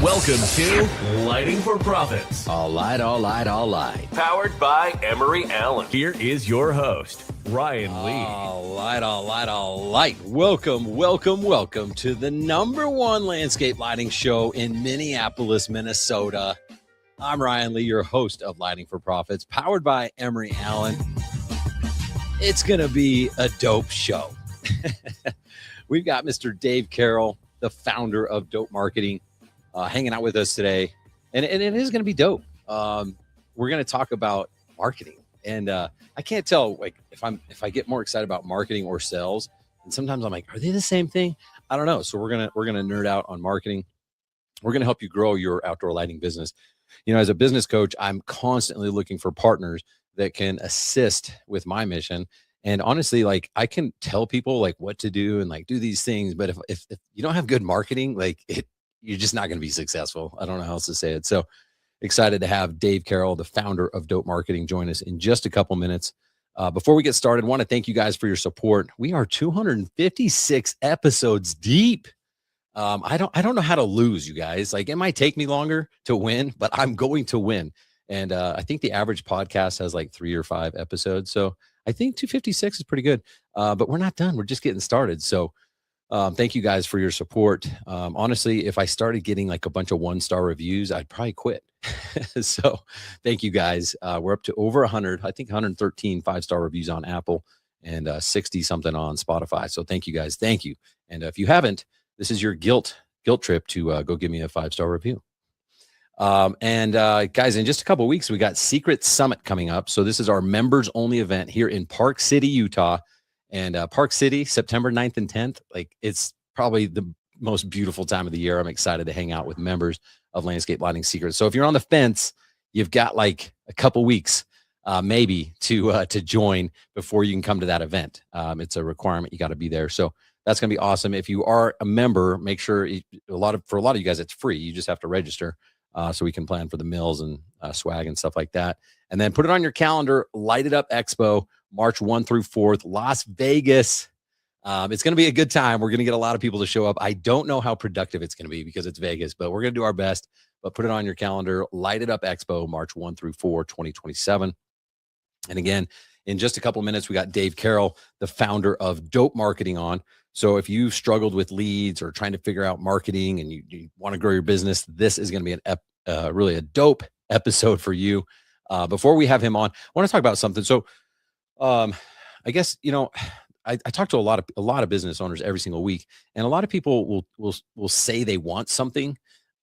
Welcome to Lighting for Profits. All right. Powered by Emery Allen. Here is your host, Ryan Lee. All right. Welcome to the #1 landscape lighting show in Minneapolis, Minnesota. I'm Ryan Lee, your host of Lighting for Profits, powered by Emery Allen. It's going to be a dope show. We've got Mr. Dave Carroll, the founder of Dope Marketing, hanging out with us today. And it is going to be dope. We're going to talk about marketing. And I can't tell like if I get more excited about marketing or sales. And sometimes I'm like, are they the same thing? I don't know. So we're gonna nerd out on marketing. We're gonna help you grow your outdoor lighting business. You know, as a business coach, I'm constantly looking for partners that can assist with my mission. And honestly, like I can tell people like what to do and like do these things, but if you don't have good marketing, like you're just not going to be successful. I don't know how else to say it. So excited to have Dave Carroll, the founder of Dope Marketing, join us in just a couple minutes. Before we get started, I want to thank you guys for your support. We are 256 episodes deep. I don't know how to lose, you guys. Like it might take me longer to win, but I'm going to win. And I think the average podcast has like 3 or 5 episodes. So I think 256 is pretty good. But we're not done. We're just getting started. So thank you guys for your support. Honestly, if I started getting like a bunch of 1-star reviews, I'd probably quit. So thank you guys. We're up to over 100, I think 113 5-star reviews on Apple and 60 something on Spotify. So thank you guys. Thank you. And if you haven't, this is your guilt trip to go give me a 5-star review. Guys, in just a couple of weeks, we got Secret Summit coming up. So this is our members only event here in Park City, Utah. And Park City, September 9th and 10th, like it's probably the most beautiful time of the year. I'm excited to hang out with members of Landscape Lighting Secrets. So if you're on the fence, you've got like a couple weeks maybe to join before you can come to that event. It's a requirement. You got to be there. So that's going to be awesome. If you are a member, make sure for a lot of you guys, it's free. You just have to register so we can plan for the meals and swag and stuff like that. And then put it on your calendar, Light It Up Expo, March 1 through 4th, Las Vegas. It's going to be a good time. We're going to get a lot of people to show up. I don't know how productive it's going to be because it's Vegas, but we're going to do our best. But put it on your calendar, Light It Up Expo, March 1 through 4, 2027. And again, in just a couple of minutes, we got Dave Carroll, the founder of Dope Marketing on. So if you've struggled with leads or trying to figure out marketing and you want to grow your business, this is going to be really a dope episode for you. Before we have him on, I want to talk about something. So I guess, you know, I talk to a lot of business owners every single week, and a lot of people will say they want something,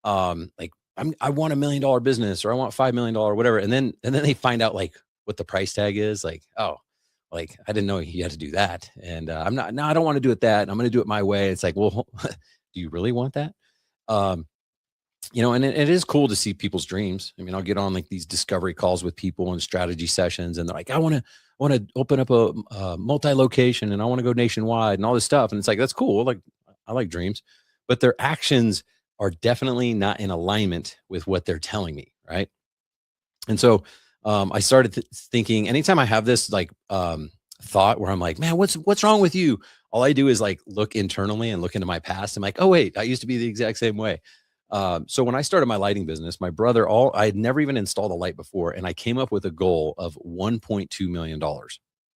like I want $1 million business, or I want $5 million, or whatever, and then they find out like what the price tag is. Like, oh, like I didn't know you had to do that, and I don't want to do it that. I'm going to do it my way. It's like, well, do you really want that? You know, and it is cool to see people's dreams. I mean, I'll get on like these discovery calls with people and strategy sessions, and they're like, I want to open up a multi-location, and I want to go nationwide and all this stuff. And it's like, that's cool. Like, I like dreams, but their actions are definitely not in alignment with what they're telling me. Right. And so I started thinking, anytime I have this like thought where I'm like, man, what's wrong with you? All I do is like look internally and look into my past. I'm like, oh wait, I used to be the exact same way. So when I started my lighting business, my brother, I had never even installed a light before. And I came up with a goal of $1.2 million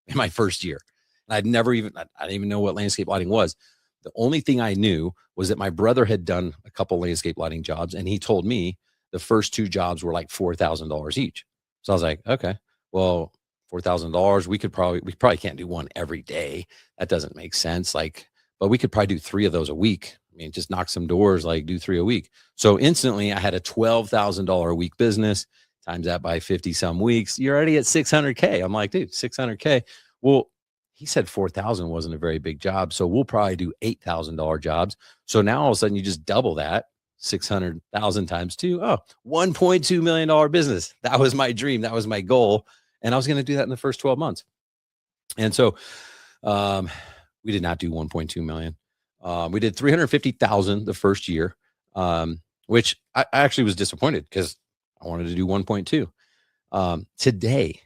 in my first year. And I didn't even know what landscape lighting was. The only thing I knew was that my brother had done a couple landscape lighting jobs. And he told me the first 2 jobs were like $4,000 each. So I was like, okay, well, $4,000, we probably can't do one every day. That doesn't make sense. Like, but we could probably do 3 of those a week. I mean, just knock some doors, like do 3 a week. So instantly I had a $12,000 a week business, times that by 50 some weeks. You're already at 600K. I'm like, dude, 600K. Well, he said 4,000 wasn't a very big job. So we'll probably do $8,000 jobs. So now all of a sudden you just double that, 600,000 times 2. Oh, $1.2 million business. That was my dream. That was my goal. And I was going to do that in the first 12 months. And so we did not do 1.2 million. We did 350,000 the first year, which I actually was disappointed because I wanted to do 1.2. Today,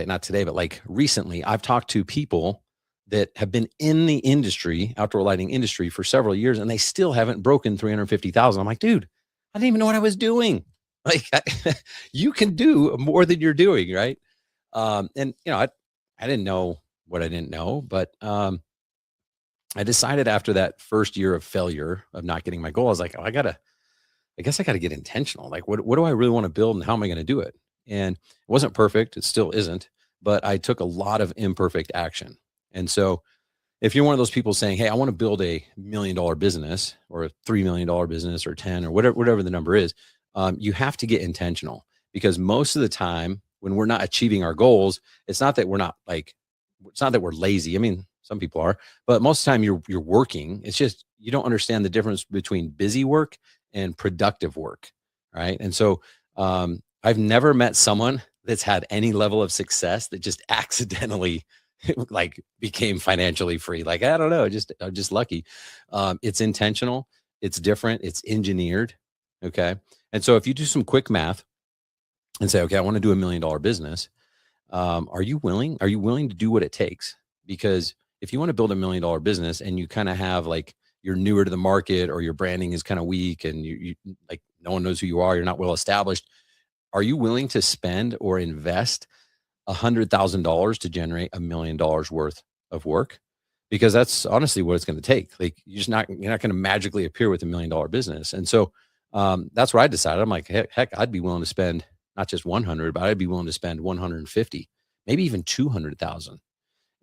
not today, but like recently, I've talked to people that have been in the industry, outdoor lighting industry, for several years, and they still haven't broken 350,000. I'm like, dude, I didn't even know what I was doing. Like, you can do more than you're doing, right? And I didn't know what I didn't know, but I decided after that first year of failure of not getting my goal, I was like, oh, I guess I gotta get intentional. Like, what do I really want to build, and how am I going to do it? And it wasn't perfect. It still isn't, but I took a lot of imperfect action. And so if you're one of those people saying, hey, I want to build a $1 million business or a $3 million business or 10 or whatever the number is, you have to get intentional, because most of the time when we're not achieving our goals, it's not that we're lazy. I mean, some people are, but most of the time you're working. It's just you don't understand the difference between busy work and productive work, right? And so I've never met someone that's had any level of success that just accidentally like became financially free. Like, I don't know, just I'm just lucky. It's intentional, it's different, it's engineered. Okay. And so if you do some quick math and say, okay, I want to do $1 million business, are you willing to do what it takes? Because if you want to build $1 million business and you kind of have like, you're newer to the market, or your branding is kind of weak, and you like, no one knows who you are, you're not well established, are you willing to spend or invest $100,000 to generate $1 million worth of work? Because that's honestly what it's going to take. Like, you're not going to magically appear with $1 million business. And so that's what I decided. I'm like, heck, I'd be willing to spend not just 100, but I'd be willing to spend 150, maybe even 200,000.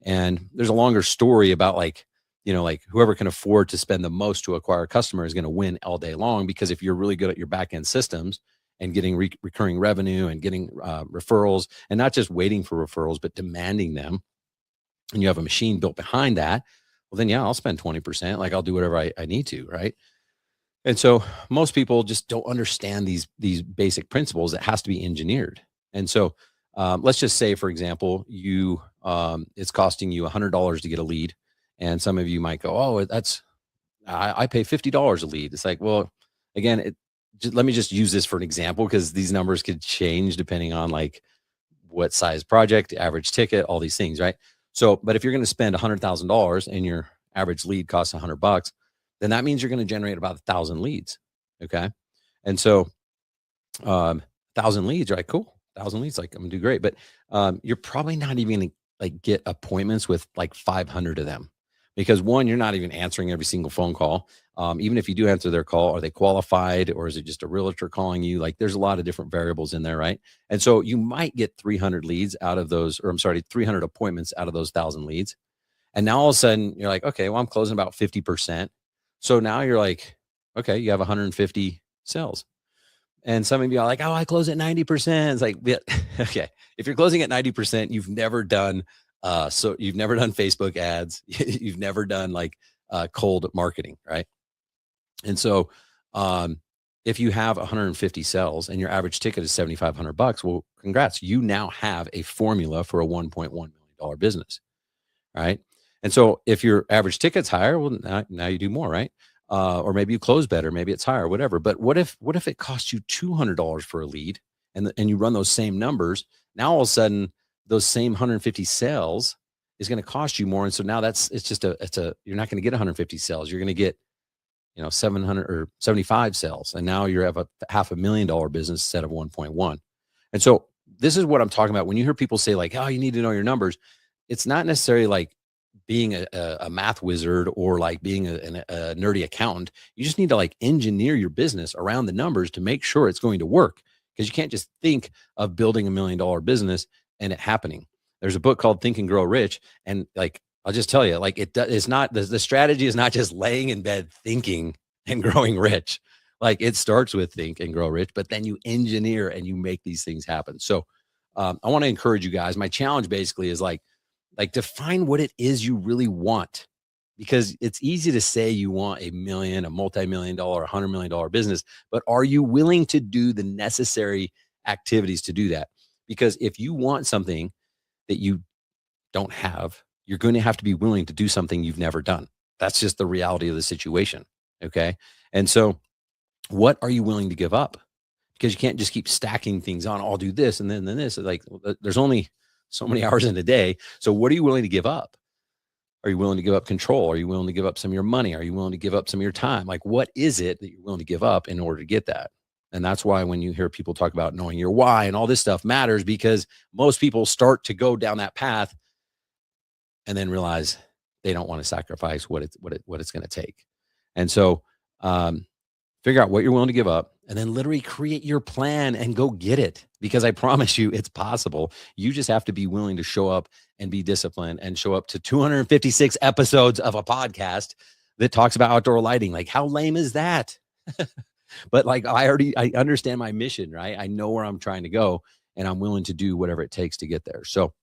And there's a longer story about like, like whoever can afford to spend the most to acquire a customer is going to win all day long. Because if you're really good at your back end systems and getting recurring revenue and getting referrals, and not just waiting for referrals, but demanding them, and you have a machine built behind that, well, then, yeah, I'll spend 20%. Like, I'll do whatever I need to. Right. And so most people just don't understand these basic principles. It has to be engineered. And so let's just say, for example, it's costing you $100 to get a lead, and some of you might go, "Oh, I pay $50 a lead." It's like, well, again, let me just use this for an example, because these numbers could change depending on like what size project, average ticket, all these things, right? So, but if you're going to spend $100,000 and your average lead costs $100, then that means you're going to generate about 1,000 leads. Okay. And so 1,000 leads, right? Cool. 1,000 leads, like, I'm gonna do great. But you're probably not even gonna like get appointments with like 500 of them, because one, you're not even answering every single phone call. Even if you do answer their call, are they qualified, or is it just a realtor calling you? Like, there's a lot of different variables in there, right? And so you might get 300 leads out of those, or I'm sorry, 300 appointments out of those 1,000 leads. And now all of a sudden you're like, okay, well, I'm closing about 50%. So now you're like, okay, you have 150 sales. And some of you are like, oh, I close at 90%. It's like, yeah, okay. If you're closing at 90%, you've never done Facebook ads. You've never done like cold marketing, right? And so if you have 150 sales and your average ticket is $7,500, well, congrats. You now have a formula for a $1.1 million business, right? And so if your average ticket's higher, well, now you do more, right? Or maybe you close better, maybe it's higher, whatever. But what if it costs you $200 for a lead, and you run those same numbers? Now all of a sudden, those same 150 sales is going to cost you more, and so now you're not going to get 150 sales. You're going to get 700 or 75 sales, and now you have a $500,000 business instead of 1.1. And so this is what I'm talking about when you hear people say like, oh, you need to know your numbers. It's not necessarily like being a math wizard or like being a nerdy accountant. You just need to like engineer your business around the numbers to make sure it's going to work, because you can't just think of building $1 million business and it happening. There's a book called Think and Grow Rich, and like, I'll just tell you, like, it's not the strategy is not just laying in bed thinking and growing rich. Like, it starts with think and grow rich, but then you engineer and you make these things happen. So I want to encourage you guys. My challenge basically is like define what it is you really want, because it's easy to say you want a million, a multi-million-dollar, $100 million business, but are you willing to do the necessary activities to do that? Because if you want something that you don't have, you're going to have to be willing to do something you've never done. That's just the reality of the situation. Okay. And so what are you willing to give up? Because you can't just keep stacking things on. I'll do this and then this. Like, there's only so many hours in a day. So what are you willing to give up? Are you willing to give up control? Are you willing to give up some of your money? Are you willing to give up some of your time? Like, what is it that you're willing to give up in order to get that? And that's why when you hear people talk about knowing your why and all this stuff matters, because most people start to go down that path and then realize they don't want to sacrifice what it's going to take. And so figure out what you're willing to give up and then literally create your plan and go get it, because I promise you it's possible. You just have to be willing to show up and be disciplined and show up to 256 episodes of a podcast that talks about outdoor lighting. Like, how lame is that? But like, I understand my mission, right? I know where I'm trying to go and I'm willing to do whatever it takes to get there. So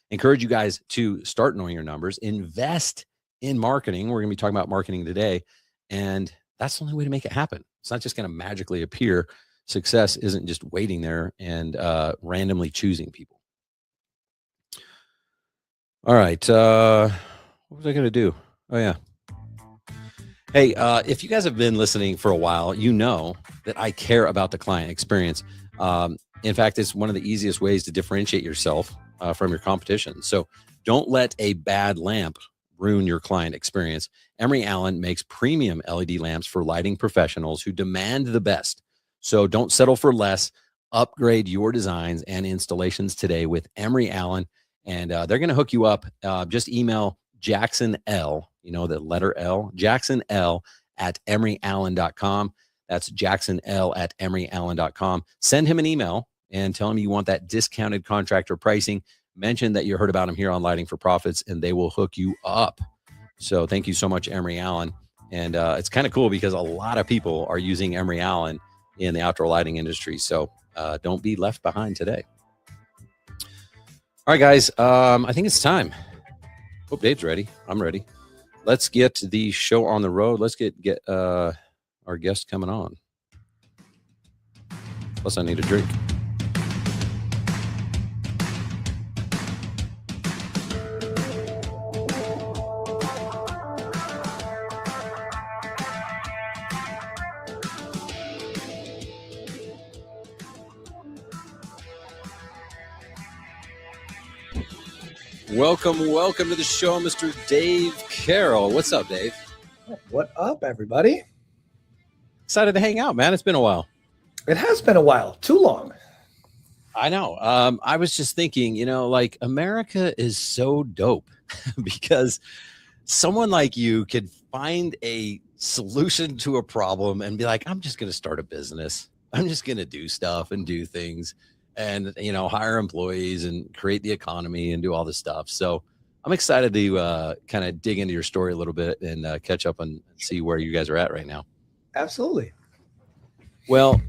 encourage you guys to start knowing your numbers, invest in marketing. We're going to be talking about marketing today. And that's the only way to make it happen. It's not just going to magically appear. Success isn't just waiting there and randomly choosing people. All right. What was I going to do? Oh, yeah. Hey, if you guys have been listening for a while, you know that I care about the client experience. In fact, it's one of the easiest ways to differentiate yourself from your competition. So don't let a bad lamp ruin your client experience. Emery Allen makes premium LED lamps for lighting professionals who demand the best. So don't settle for less. Upgrade your designs and installations today with Emery Allen, and they're going to hook you up. Just email Jackson L, the letter L, Jackson L at emeryallen.com. That's Jackson L at emeryallen.com. Send him an email and tell him you want that discounted contractor pricing. Mention that you heard about him here on Lighting for Profits, and they will hook you up. So thank you so much, Emery Allen. And it's kind of cool because a lot of people are using Emery Allen in the outdoor lighting industry. So don't be left behind today. All right, guys, I think it's time. Hope Dave's ready. I'm ready. Let's get the show on the road. Let's get our guest coming on. Plus, I need a drink. Welcome to the show, Mr. Dave Carroll. What's up, Dave? What up, everybody? Excited to hang out, man. It's been a while. It has been a while. Too long. I know. I was just thinking, like, America is so dope because someone like you could find a solution to a problem and be like, I'm just going to start a business. I'm just going to do stuff and do things and, hire employees and create the economy and do all this stuff. So I'm excited to kind of dig into your story a little bit and catch up and see where you guys are at right now. Absolutely. Well,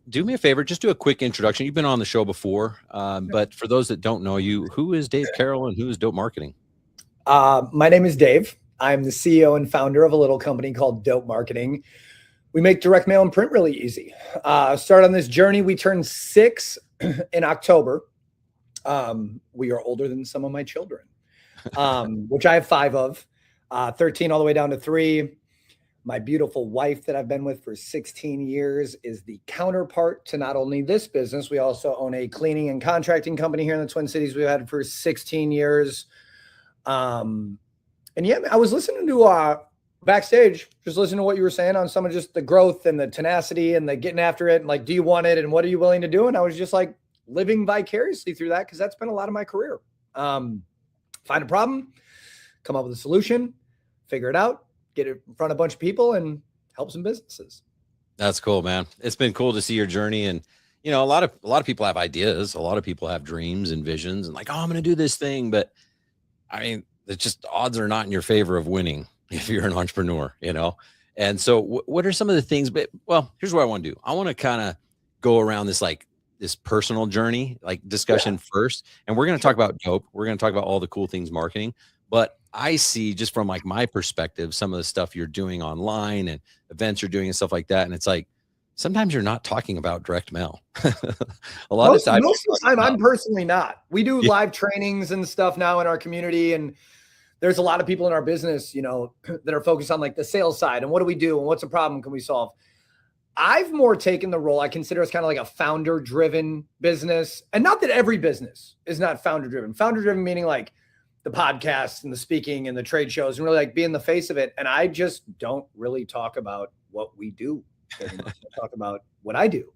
do me a favor, just do a quick introduction. You've been on the show before, but for those that don't know you, who is Dave Carroll and who is Dope Marketing? My name is Dave. I'm the CEO and founder of a little company called Dope Marketing. We make direct mail and print really easy. Start on this journey. We turned 6 in October. We are older than some of my children, which I have 5 of, 13 all the way down to 3. My beautiful wife that I've been with for 16 years is the counterpart to not only this business, we also own a cleaning and contracting company here in the Twin Cities we've had for 16 years. And yeah, I was listening to backstage, just listening to what you were saying on some of just the growth and the tenacity and the getting after it. And like, do you want it? And what are you willing to do? And I was just like living vicariously through that, because that's been a lot of my career. Find a problem, come up with a solution, figure it out, get it in front of a bunch of people and help some businesses. That's cool, man. It's been cool to see your journey. And, a lot of people have ideas. A lot of people have dreams and visions and like, oh, I'm going to do this thing. But I mean, it's just odds are not in your favor of winning if you're an entrepreneur, And so what are some of the things, but well, here's what I want to do. I want to kind of go around this personal journey, like discussion first. And we're going to talk about Dope. We're going to talk about all the cool things marketing, but I see just from like my perspective, some of the stuff you're doing online and events you're doing and stuff like that. And it's like, sometimes you're not talking about direct mail. Most of the time, I'm personally not. We do live trainings and stuff now in our community. And there's a lot of people in our business, that are focused on like the sales side and what do we do and what's the problem can we solve? I've more taken the role. I consider us kind of like a founder driven business, and not that every business is not founder driven. Founder driven meaning like, the podcasts and the speaking and the trade shows and really like being the face of it. And I just don't really talk about what we do. I talk about what I do.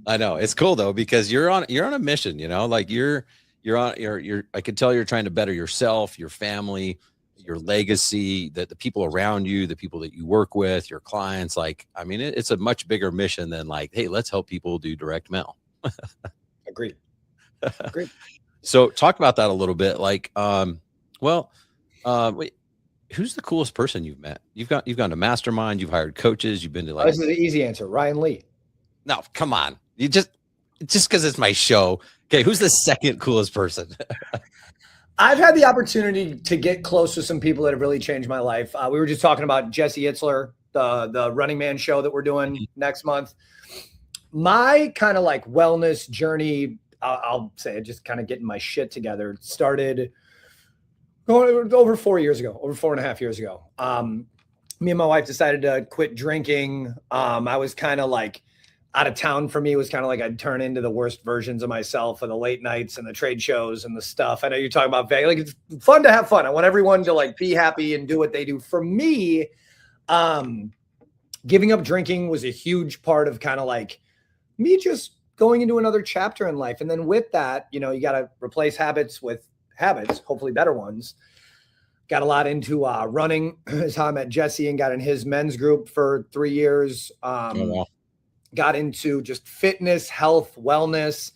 I know it's cool though, because you're on a mission, like you're I can tell you're trying to better yourself, your family, your legacy, that the people around you, the people that you work with, your clients. Like, I mean, it's a much bigger mission than like, hey, let's help people do direct mail. Agreed. So talk about that a little bit. Like, wait, who's the coolest person you've met? You've gone to mastermind, you've hired coaches, you've been to like, this is the easy answer. Ryan Lee. No, come on. You just because it's my show. Okay. Who's the second coolest person? I've had the opportunity to get close to some people that have really changed my life. We were just talking about Jesse Itzler, the Running Man show that we're doing next month. My kind of like wellness journey, I'll say it, just kind of getting my shit together, started over 4 years ago, over 4.5 years ago. Me and my wife decided to quit drinking. I was kind of like out of town. For me, it was kind of like I'd turn into the worst versions of myself, and the late nights and the trade shows and the stuff. I know you're talking about Vegas. Like, it's fun to have fun. I want everyone to like be happy and do what they do. For me, giving up drinking was a huge part of kind of like me just going into another chapter in life. And then with that, you got to replace habits with habits, hopefully better ones. Got a lot into running. Is how I met Jesse and got in his men's group for 3 years. Wow. Got into just fitness, health, wellness.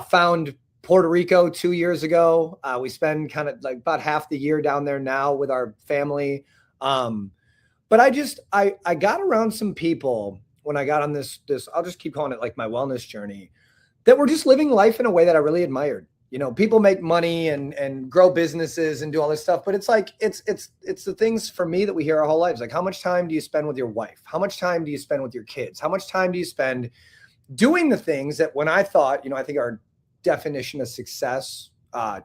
Found Puerto Rico 2 years ago. We spend kind of like about half the year down there now with our family. But I got around some people when I got on this, I'll just keep calling it like my wellness journey, that were just living life in a way that I really admired. People make money and grow businesses and do all this stuff, but it's like, it's the things for me that we hear our whole lives. Like, how much time do you spend with your wife? How much time do you spend with your kids? How much time do you spend doing the things that when I thought, I think our definition of success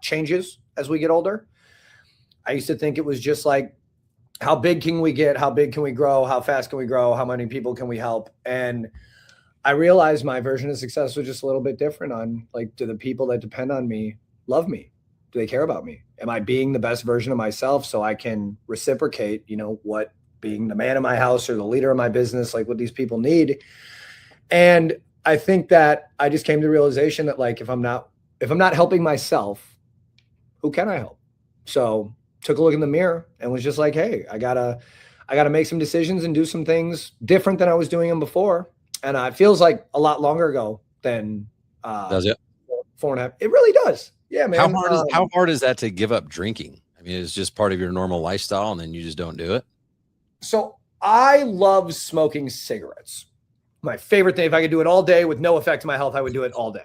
changes as we get older. I used to think it was just like, how big can we get? How big can we grow? How fast can we grow? How many people can we help? And I realized my version of success was just a little bit different on like, do the people that depend on me love me? Do they care about me? Am I being the best version of myself so I can reciprocate, what being the man of my house or the leader of my business, like what these people need? And I think that I just came to the realization that like, if I'm not helping myself, who can I help? So took a look in the mirror and was just like, hey, I gotta make some decisions and do some things different than I was doing them before. And it feels like a lot longer ago than does it? 4.5. It really does. Yeah, man. How hard is that to give up drinking? I mean, it's just part of your normal lifestyle and then you just don't do it. So I love smoking cigarettes. My favorite thing. If I could do it all day with no effect to my health, I would do it all day.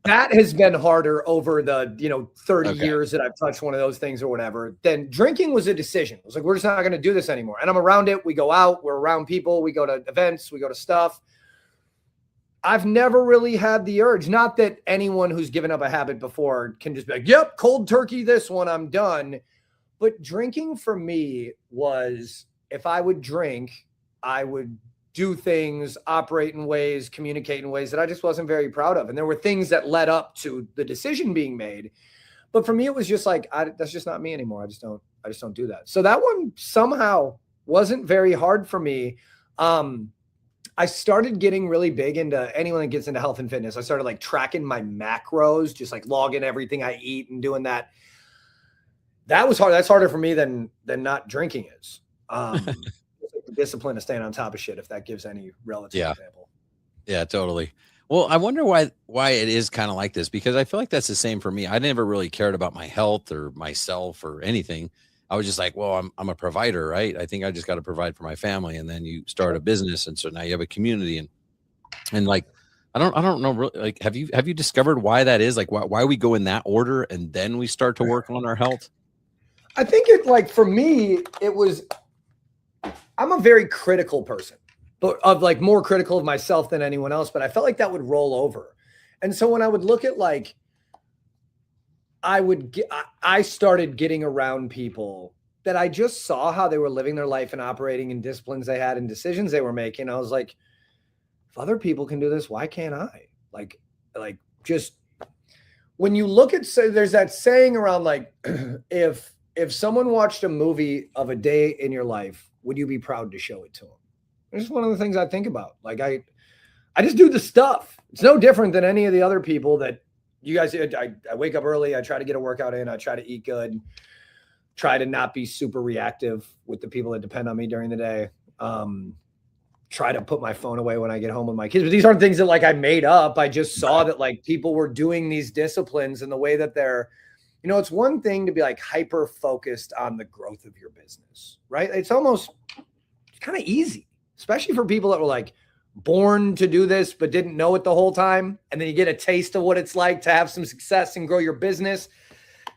That has been harder over the 30 years that I've touched one of those things or whatever. Then drinking was a decision. It was like, we're just not going to do this anymore. And I'm around it. We go out, we're around people, we go to events, we go to stuff. I've never really had the urge. Not that anyone who's given up a habit before can just be like, yep, cold turkey, this one, I'm done. But drinking for me was, if I would drink, I would do things, operate in ways, communicate in ways that I just wasn't very proud of. And there were things that led up to the decision being made. But for me, it was just like, that's just not me anymore. I just don't do that. So that one somehow wasn't very hard for me. I started getting really big into anyone that gets into health and fitness. I started like tracking my macros, just like logging everything I eat and doing that. That was hard. That's harder for me than not drinking is. The discipline of staying on top of shit, if that gives any relative example. Yeah, totally. Well, I wonder why it is kind of like this, because I feel like that's the same for me. I never really cared about my health or myself or anything. I was just like, well, I'm a provider, right? I think I just got to provide for my family. And then you start a business, and so now you have a community, and like, I don't know really, like, have you discovered why that is? Like, why we go in that order and then we start to work on our health? I think it, like, for me, it was, I'm a very critical person, but of like more critical of myself than anyone else. But I felt like that would roll over. And so when I would look at like, I started getting around people that I just saw how they were living their life and operating in disciplines they had and decisions they were making. I was like, if other people can do this, why can't I? Like just when you look at, say, there's that saying around like, if someone watched a movie of a day in your life, would you be proud to show it to them? It's one of the things I think about. Like I just do the stuff. It's no different than any of the other people that you guys. I wake up early. I try to get a workout in. I try to eat good. Try to not be super reactive with the people that depend on me during the day. Try to put my phone away when I get home with my kids. But these aren't things that like I made up. I just saw that like people were doing these disciplines and the way that they're, you know, it's one thing to be like hyper focused on the growth of your business, right? It's kind of easy, especially for people that were like born to do this, but didn't know it the whole time. And then you get a taste of what it's like to have some success and grow your business.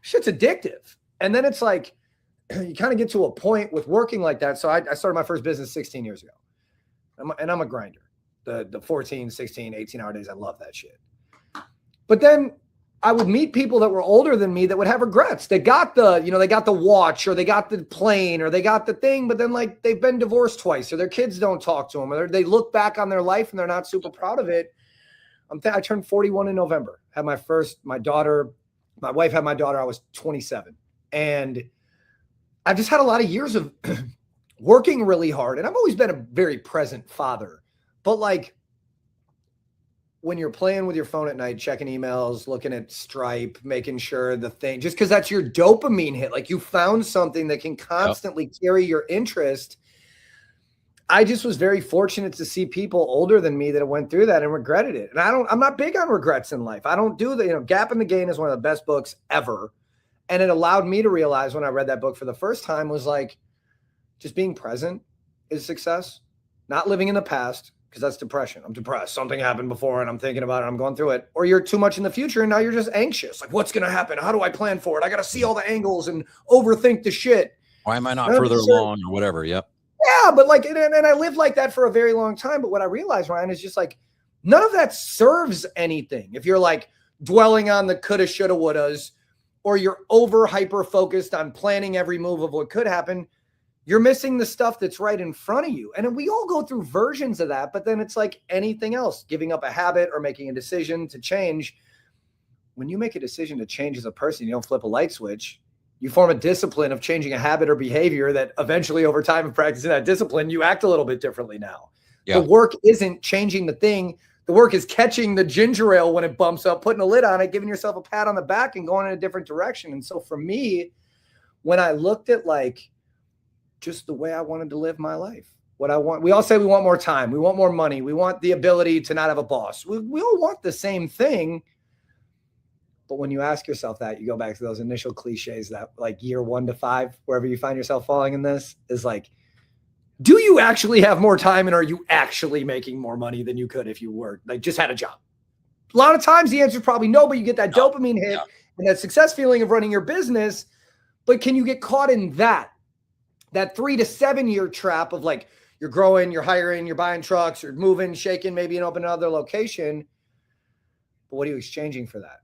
Shit's addictive. And then it's like, you kind of get to a point with working like that. So I started my first business 16 years ago. I'm a grinder. The 14, 16, 18-hour days, I love that shit. But then I would meet people that were older than me that would have regrets. They got they got the watch or they got the plane or they got the thing, but then like they've been divorced twice or their kids don't talk to them or they look back on their life and they're not super proud of it. I turned 41 in November. Had my wife had my daughter. I was 27. And I've just had a lot of years of working really hard. And I've always been a very present father. But like when you're playing with your phone at night, checking emails, looking at Stripe, making sure the thing, just because that's your dopamine hit, like you found something that can constantly carry your interest. I just was very fortunate to see people older than me that went through that and regretted it. And I'm not big on regrets in life. I don't do the, Gap in the Gain is one of the best books ever. And it allowed me to realize when I read that book for the first time was like, just being present is success, not living in the past, because that's depression. I'm depressed. Something happened before and I'm thinking about it. I'm going through it. Or you're too much in the future and now you're just anxious. Like, what's going to happen? How do I plan for it? I got to see all the angles and overthink the shit. Why am I not further along or whatever? Yep. Yeah, but like, and I lived like that for a very long time. But what I realized, Ryan, is just like, none of that serves anything. If you're like dwelling on the coulda, shoulda, wouldas, or you're over hyper focused on planning every move of what could happen, you're missing the stuff that's right in front of you. And we all go through versions of that, but then it's like anything else, giving up a habit or making a decision to change. When you make a decision to change as a person, you don't flip a light switch. You form a discipline of changing a habit or behavior that eventually over time of practicing that discipline, you act a little bit differently now. Yeah. The work isn't changing the thing. The work is catching the ginger ale when it bumps up, putting a lid on it, giving yourself a pat on the back and going in a different direction. And so for me, when I looked at like just the way I wanted to live my life, what I want, we all say we want more time. We want more money. We want the ability to not have a boss. We all want the same thing. But when you ask yourself that, you go back to those initial cliches that like year 1 to 5, wherever you find yourself falling in this, is like, do you actually have more time and are you actually making more money than you could if you were like just had a job? A lot of times the answer is probably no, but you get that dopamine hit and that success feeling of running your business. But can you get caught in that 3 to 7 year trap of like, you're growing, you're hiring, you're buying trucks, you're moving, shaking, maybe and open another location. But what are you exchanging for that?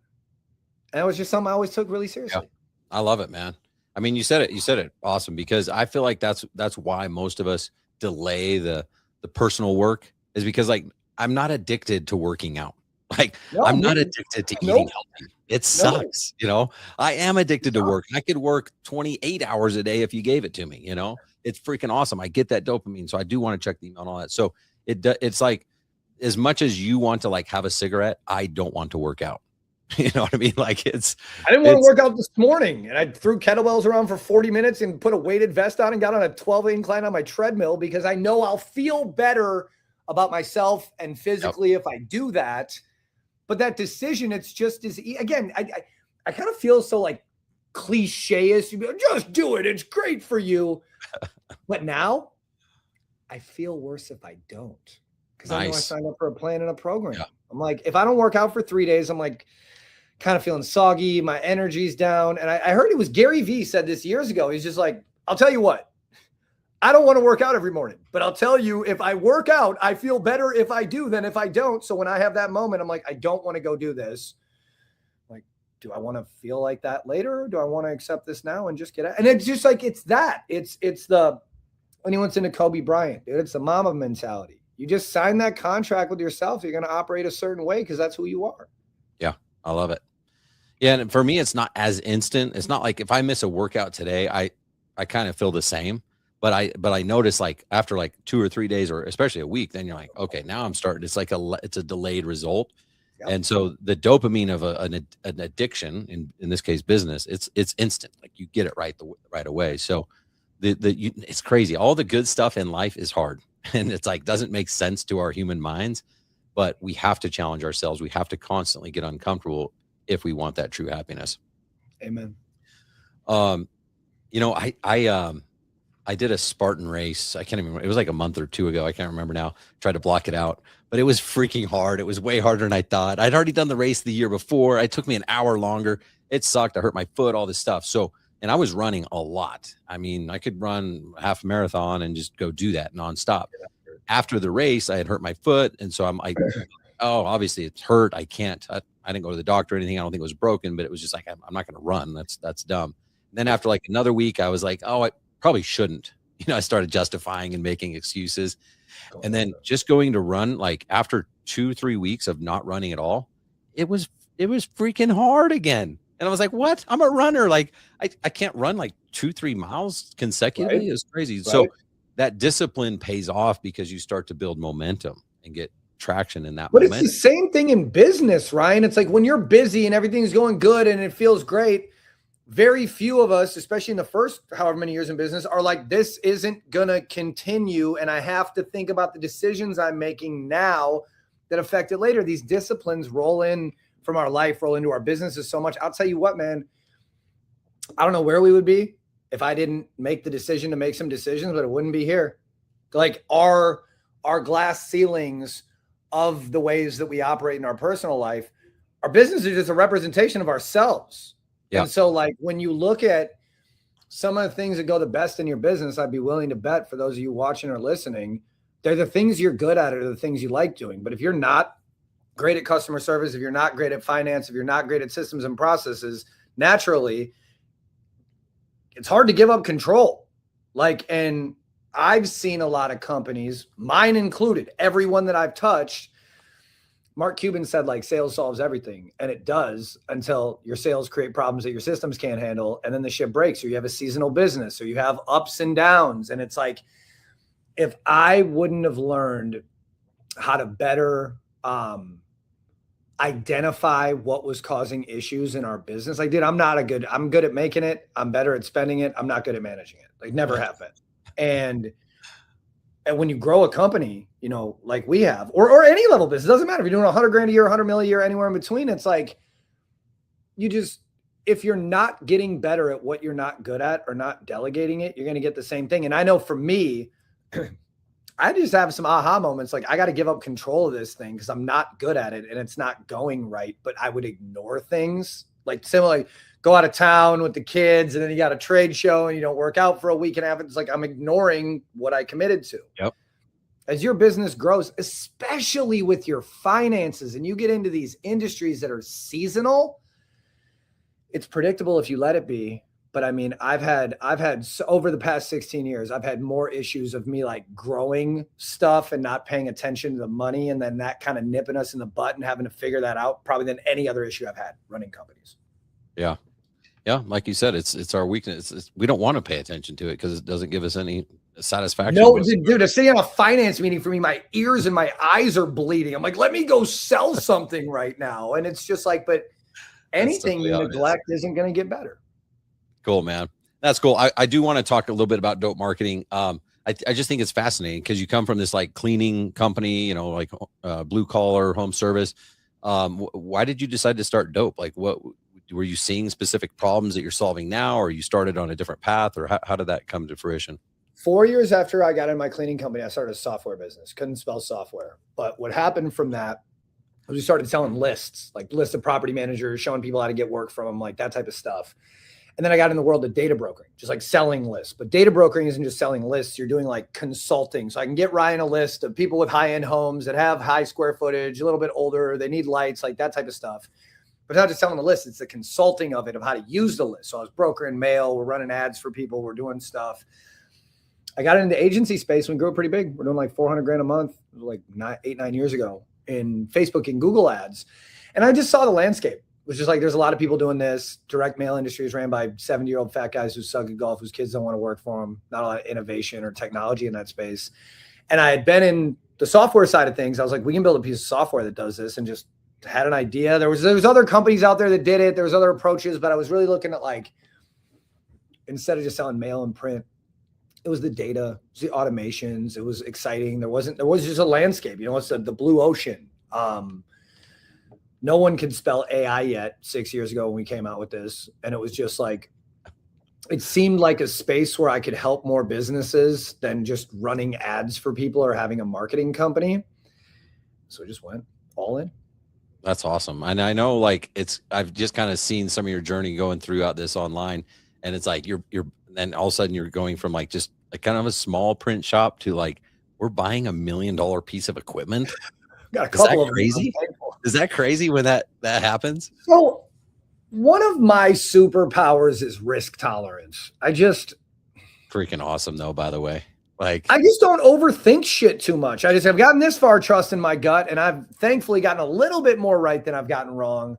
And it was just something I always took really seriously. Yeah, I love it, man. I mean, you said it awesome, because I feel like that's why most of us delay the personal work, is because like I'm not addicted to working out. Like I'm not addicted to eating healthy. It sucks. I am addicted to work. I could work 28 hours a day if you gave it to me, it's freaking awesome. I get that dopamine. So I do want to check the email and all that. So it's like, as much as you want to like have a cigarette, I don't want to work out. You know what I mean? Like I didn't want to work out this morning, and I threw kettlebells around for 40 minutes and put a weighted vest on and got on a 12 incline on my treadmill because I know I'll feel better about myself and physically if I do that. But that decision, it's just as again, I kind of feel so like cliche-ish. Just do it. It's great for you. But now I feel worse if I don't, because I know I signed up for a plan and a program. Yeah. I'm like, if I don't work out for 3 days, I'm like, kind of feeling soggy. My energy's down. And I heard it was Gary Vee said this years ago. He's just like, I'll tell you what, I don't want to work out every morning, but I'll tell you, if I work out, I feel better if I do than if I don't. So when I have that moment, I'm like, I don't want to go do this. Like, do I want to feel like that later? Or do I want to accept this now and just get out? And it's just like, it's the, anyone's into Kobe Bryant, dude, it's the mama mentality. You just sign that contract with yourself. You're going to operate a certain way because that's who you are. Yeah, I love it. Yeah, and for me, it's not as instant. It's not like if I miss a workout today, I kind of feel the same. But I notice like after like 2 or 3 days, or especially a week, then you're like, okay, now I'm starting. It's like it's a delayed result. Yep. And so the dopamine of an addiction, in this case business, it's instant. Like you get it right away. So it's crazy. All the good stuff in life is hard, and it's like doesn't make sense to our human minds. But we have to challenge ourselves. We have to constantly get uncomfortable if we want that true happiness. Amen. You know, I did a Spartan race. I can't even remember. It was like a month or two ago. I can't remember now. Tried to block it out, but it was freaking hard. It was way harder than I thought. I'd already done the race the year before. It took me an hour longer. It sucked. I hurt my foot, all this stuff. So, and I was running a lot. I mean, I could run half a marathon and just go do that nonstop. After the race, I had hurt my foot. And so I'm like, oh, obviously it's hurt. I can't, I didn't go to the doctor or anything. I don't think it was broken, but it was just like, I'm not going to run. That's dumb. And then after like another week, I was like, oh, I probably shouldn't. You know, I started justifying and making excuses. And then just going to run, like after 2-3 weeks of not running at all, it was freaking hard again. And I was like, what? I'm a runner. Like I can't run like 2-3 miles consecutively. Right. It's crazy. Right. So that discipline pays off because you start to build momentum and get traction in that But momentum. it's the same thing in business, Ryan. It's like when you're busy and everything's going good and it feels great, very few of us, especially in the first however many years in business, are like, this isn't going to continue. And I have to think about the decisions I'm making now that affect it later. These disciplines roll in from our life, roll into our businesses so much. I'll tell you what, man, I don't know where we would be if I didn't make the decision to make some decisions, but it wouldn't be here. Like our glass ceilings of the ways that we operate in our personal life, our business is just a representation of ourselves. Yeah. And so like when you look at some of the things that go the best in your business, I'd be willing to bet for those of you watching or listening, they're the things you're good at or the things you like doing. But if you're not great at customer service, if you're not great at finance, if you're not great at systems and processes, naturally, it's hard to give up control. Like, and I've seen a lot of companies, mine included, everyone that I've touched. Mark Cuban said like sales solves everything, and it does until your sales create problems that your systems can't handle. And then the ship breaks, or you have a seasonal business, or you have ups and downs. And it's like, if I wouldn't have learned how to better identify what was causing issues in our business, like, dude, I'm good at making it. I'm better at spending it. I'm not good at managing it. Like, never have been. And when you grow a company, you know, like we have, or any level business, it doesn't matter if you're doing $100,000 a year, 100 million a year, anywhere in between. It's like, if you're not getting better at what you're not good at or not delegating it, you're going to get the same thing. And I know for me, I just have some aha moments. Like, I got to give up control of this thing because I'm not good at it and it's not going right. But I would ignore things like similarly, go out of town with the kids, and then you got a trade show and you don't work out for a week and a half. It's like, I'm ignoring what I committed to. Yep. As your business grows, especially with your finances, and you get into these industries that are seasonal, it's predictable if you let it be. But I mean, I've had over the past 16 years, I've had more issues of me like growing stuff and not paying attention to the money, and then that kind of nipping us in the butt and having to figure that out probably than any other issue I've had running companies. Yeah. Yeah. Like you said, it's our weakness. We don't want to pay attention to it because it doesn't give us any satisfaction. No, dude, to sit in a finance meeting for me, my ears and my eyes are bleeding. I'm like, let me go sell something right now. And it's just like, but anything you neglect isn't going to get better. Cool, man. That's cool. I do want to talk a little bit about dope marketing. I just think it's fascinating because you come from this like cleaning company, you know, like blue collar home service. Why did you decide to start dope? Like, what were you seeing specific problems that you're solving now, or you started on a different path, or how did that come to fruition? 4 years after I got in my cleaning company, I started a software business. Couldn't spell software. But what happened from that was we started selling lists, like lists of property managers, showing people how to get work from them, like that type of stuff. And then I got in the world of data brokering, just like selling lists. But data brokering isn't just selling lists. You're doing like consulting. So I can get Ryan a list of people with high-end homes that have high square footage, a little bit older, they need lights, like that type of stuff. But not just selling the list, it's the consulting of it, of how to use the list. So I was brokering mail, we're running ads for people, we're doing stuff. I got into agency space when we grew pretty big. We're doing like $400,000 a month, like 8-9 years ago in Facebook and Google ads. And I just saw the landscape. was just like, there's a lot of people doing this. Direct mail industry is ran by 70-year-old fat guys who suck at golf, whose kids don't want to work for them. Not a lot of innovation or technology in that space. And I had been in the software side of things. I was like, we can build a piece of software that does this, and just had an idea. There was other companies out there that did it. There was other approaches, but I was really looking at, like, instead of just selling mail and print, it was the data, it was the automations. It was exciting. There was just a landscape, it's the blue ocean. No one could spell AI yet 6 years ago when we came out with this. And it was just like, it seemed like a space where I could help more businesses than just running ads for people or having a marketing company. So I just went all in. That's awesome. And I know, like, I've just kind of seen some of your journey going throughout this online, and it's like then all of a sudden you're going from like just a kind of a small print shop to like, we're buying $1 million piece of equipment. Got a couple of crazy. Is that crazy when that happens? So one of my superpowers is risk tolerance. Freaking awesome though, by the way. Like, I just don't overthink shit too much. I've gotten this far trusting my gut, and I've thankfully gotten a little bit more right than I've gotten wrong.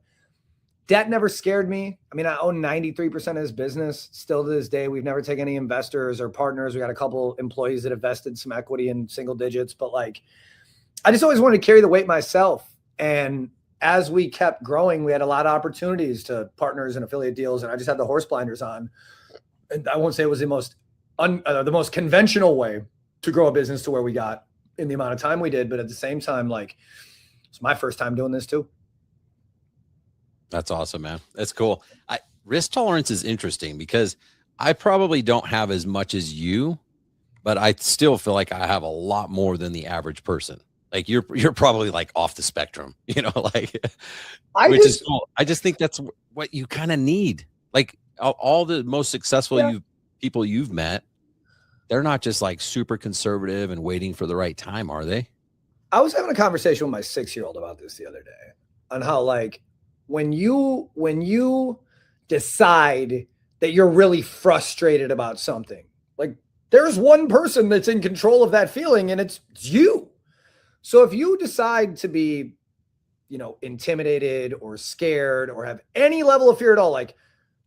Debt never scared me. I mean, I own 93% of this business. Still to this day, we've never taken any investors or partners. We got a couple employees that have vested some equity in single digits, but like, I just always wanted to carry the weight myself. And as we kept growing, we had a lot of opportunities to partners and affiliate deals. And I just had the horse blinders on. And I won't say it was the most conventional way to grow a business to where we got in the amount of time we did. But at the same time, like, it's my first time doing this too. That's awesome, man. That's cool. Risk tolerance is interesting because I probably don't have as much as you, but I still feel like I have a lot more than the average person. Like, you're probably like off the spectrum, like, is cool. I just think that's what you kind of need. Like, all the most successful people you've met, they're not just like super conservative and waiting for the right time, are they? I was having a conversation with my 6-year-old about this the other day, on how, like, when you decide that you're really frustrated about something, like, there's one person that's in control of that feeling, and it's you. So if you decide to be, intimidated or scared or have any level of fear at all, like,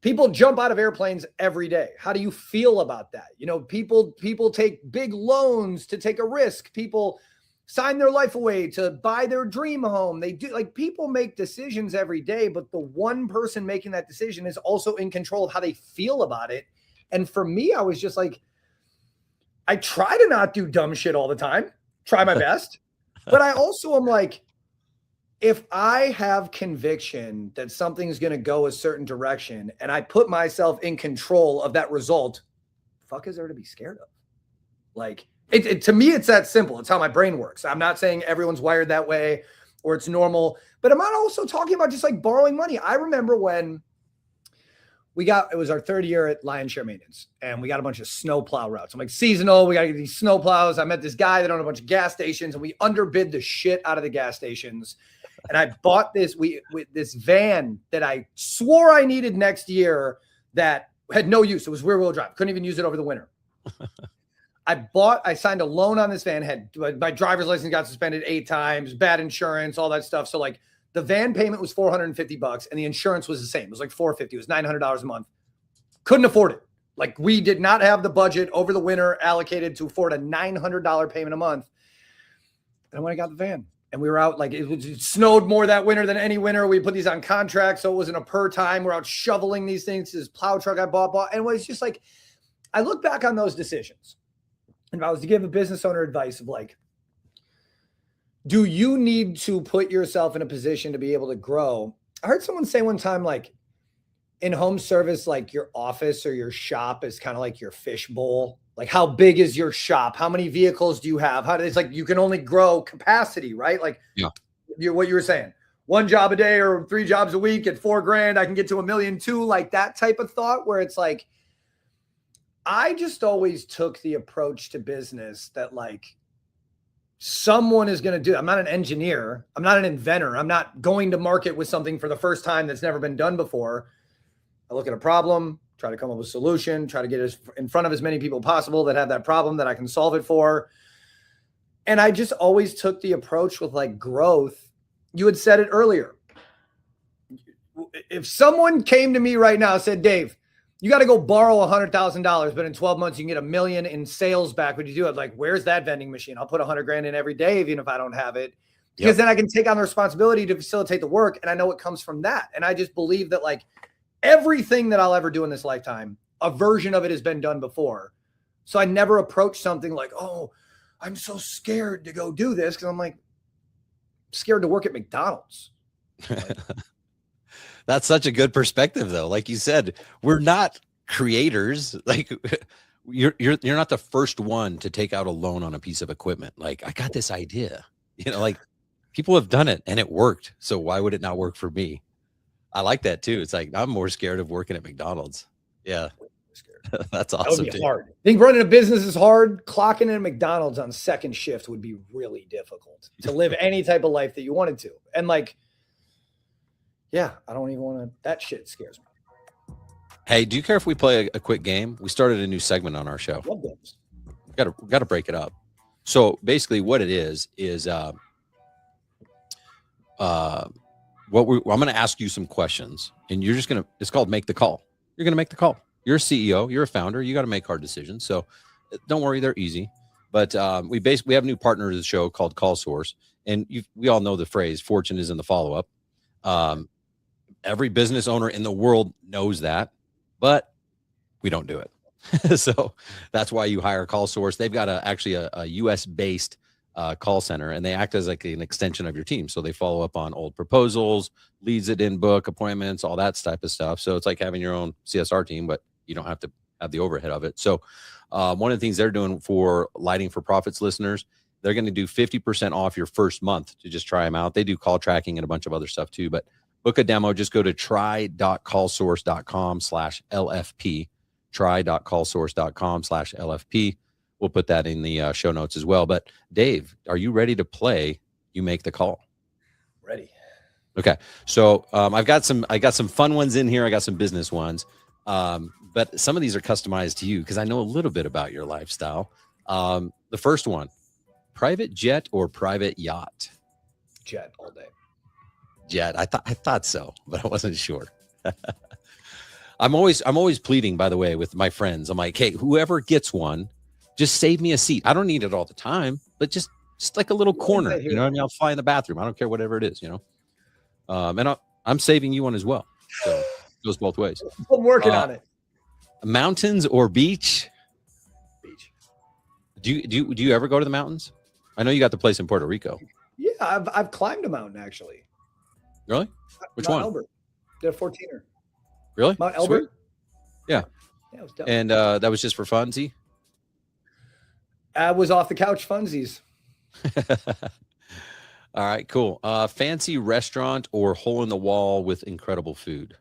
people jump out of airplanes every day. How do you feel about that? People take big loans to take a risk. People sign their life away to buy their dream home. They do, like, people make decisions every day, but the one person making that decision is also in control of how they feel about it. And for me, I was just like, I try to not do dumb shit all the time, try my best. But I also am like, if I have conviction that something's going to go a certain direction and I put myself in control of that result, fuck is there to be scared of? Like, to me, it's that simple. It's how my brain works. I'm not saying everyone's wired that way or it's normal, but I'm not also talking about just like borrowing money. I remember when it was our third year at Lion Share Maintenance, and we got a bunch of snow plow routes. I'm like, seasonal, we got to get these snow plows. I met this guy that owned a bunch of gas stations, and we underbid the shit out of the gas stations. And I bought this van that I swore I needed next year that had no use. It was rear wheel drive. Couldn't even use it over the winter. I signed a loan on this van, had my driver's license got suspended 8 times, bad insurance, all that stuff. So like, the van payment was $450 and the insurance was the same. It was like $450. It was $900 a month. Couldn't afford it. Like, we did not have the budget over the winter allocated to afford a $900 payment a month. And when I got the van, and we were out, like, it snowed more that winter than any winter. We put these on contract, so it wasn't a per time. We're out shoveling these things. This plow truck I bought. And it was just like, I look back on those decisions. And if I was to give a business owner advice of like, do you need to put yourself in a position to be able to grow? I heard someone say one time, like, in home service, like, your office or your shop is kind of like your fish bowl. Like, how big is your shop? How many vehicles do you have? It's like, you can only grow capacity, right? Like, what you were saying, 1 job a day or 3 jobs a week at $4,000, I can get to $1.2 million, like that type of thought, where it's like, I just always took the approach to business that, like, someone is going to do. I'm not an engineer. I'm not an inventor. I'm not going to market with something for the first time that's never been done before. I look at a problem, try to come up with a solution, try to get it in front of as many people possible that have that problem that I can solve it for. And I just always took the approach with, like, growth. You had said it earlier. if someone came to me right now and said, Dave, you got to go borrow $100,000, but in 12 months you can get $1 million in sales back. Would you do it? Like, where's that vending machine? I'll put $100,000 in every day, even if I don't have it, because then I can take on the responsibility to facilitate the work. And I know it comes from that. And I just believe that like everything that I'll ever do in this lifetime, a version of it has been done before. So I never approach something like, oh, I'm so scared to go do this. Cause I'm like scared to work at McDonald's. Like, that's such a good perspective though. Like you said, we're not creators. Like you're not the first one to take out a loan on a piece of equipment. Like I got this idea, like people have done it and it worked. So why would it not work for me? I like that too. It's like, I'm more scared of working at McDonald's. Yeah. That's awesome. That would be hard. I think running a business is hard. Clocking in at McDonald's on second shift would be really difficult to live any type of life that you wanted to. And like, yeah, I don't even want to, that shit scares me. Hey, do you care if we play a quick game? We started a new segment on our show. Love games. Got to break it up. So basically what it is I'm going to ask you some questions and you're just it's called Make the Call. You're going to make the call. You're a CEO, you're a founder, you got to make hard decisions. So don't worry, they're easy. But we have a new partner to the show called Call Source. And we all know the phrase, fortune is in the follow-up. Every business owner in the world knows that, but we don't do it. So that's why you hire Call Source. They've got actually a US-based call center, and they act as like an extension of your team. So they follow up on old proposals, leads it in, book appointments, all that type of stuff. So it's like having your own CSR team, but you don't have to have the overhead of it. So one of the things they're doing for Lighting for Profits listeners, they're going to do 50% off your first month to just try them out. They do call tracking and a bunch of other stuff too, but book a demo. Just go to try.callsource.com/LFP, try.callsource.com/LFP. We'll put that in the show notes as well. But Dave, are you ready to play You Make the Call? Ready. Okay. So I got some fun ones in here. I got some business ones. But some of these are customized to you because I know a little bit about your lifestyle. The first one, private jet or private yacht? Jet all day. Jet. I thought so, but I wasn't sure. I'm always pleading, by the way, with my friends. I'm like, hey, whoever gets one, just save me a seat. I don't need it all the time, but just like a little corner. You know what I mean? I'll fly in the bathroom. I don't care whatever it is, And I'm saving you one as well. So it goes both ways. I'm working on it. Mountains or beach? Beach. Do you ever go to the mountains? I know you got the place in Puerto Rico. Yeah, I've climbed a mountain actually. Really? Which Mount one? Elbert. Did a 14er. Really? Mount Elbert? Sweet. Yeah. Yeah, it was dope. And that was just for funsies? I was off the couch funsies. All right, cool. Fancy restaurant or hole in the wall with incredible food?